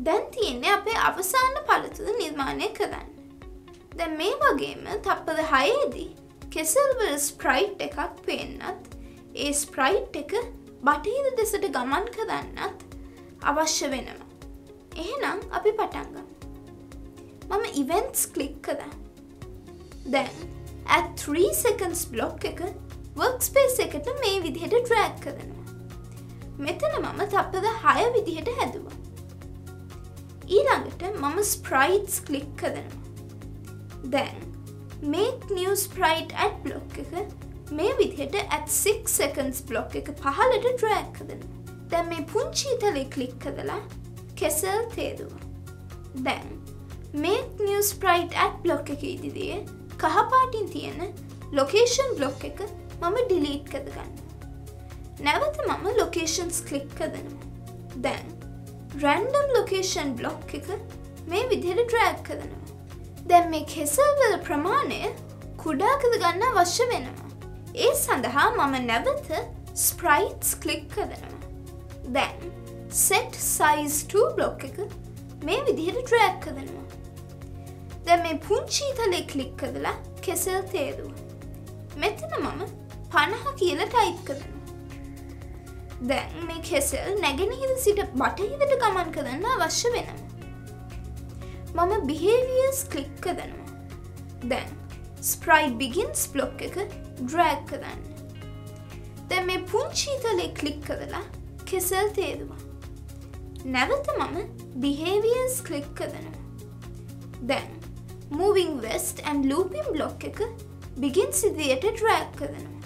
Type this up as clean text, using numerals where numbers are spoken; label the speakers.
Speaker 1: දැන් තියෙන්නේ අපේ අවසාන පළතුරු නිර්මාණය කරන්න. දැන් මේ වගේම තප්පර 6ේදී කෙසෙල් වල ස්ප්‍රයිට් එකක් පේන්නත් ඒ ස්ප්‍රයිට් එක බටහිර දෙසට ගමන් කරන්නත් අවශ්‍ය වෙනවා. එහෙනම් අපි පටන් ගමු. මම events ක්ලික් කරා. දැන් at 3 seconds block එක workspace එකට මේ විදිහට drag කරනවා. මෙතන මම තප්පර 6 විදිහට හැදුවා. ඊළඟට මම sprites ක්ලික් කරනවා. දැන් make new sprite at block එක මේ විදිහට at 6 seconds block එක පහළට drag කරනවා. දැන් මේ පුංචි තලේ ක්ලික් කරලා කෙසල් තේරුවා. දැන් make new sprite at block එක ඉදිරියේ කහ පාටින් තියෙන location block එක මම delete කරගන්නවා. නැවත මම locations ක්ලික් කරනවා. දැන් random location block එක මේ විදිහට drag කරනවා. දැන් මේ කෙසල් වල ප්‍රමාණය කුඩා කරගන්න අවශ්‍ය වෙනවා. ඒ සඳහා මම නැවත sprites ක්ලික් කරනවා. දැන් set size to block එක මේ විදිහට drag කරනවා. දැන් මේ පුංචි තලේ ක්ලික් කරලා කෙසල් තේරුවා. මෙතන මම 50 කියලා ටයිප් කරනවා. දැන් මේ කෙසල් නැගෙනහිර සිට බටහිරට ගමන් කරන්න අවශ්‍ය වෙනවා. මම behaviors ක්ලික් කරනවා. දැන් sprite begins block එක drag කරන්න. දැන් මේ පුංචි තලේ ක්ලික් කරලා කෙසල් තේරුවා. නැවත මම behaviors ක්ලික් කරනවා. දැන් moving west and looping block එක begins ඉදිරියට drag කරනවා.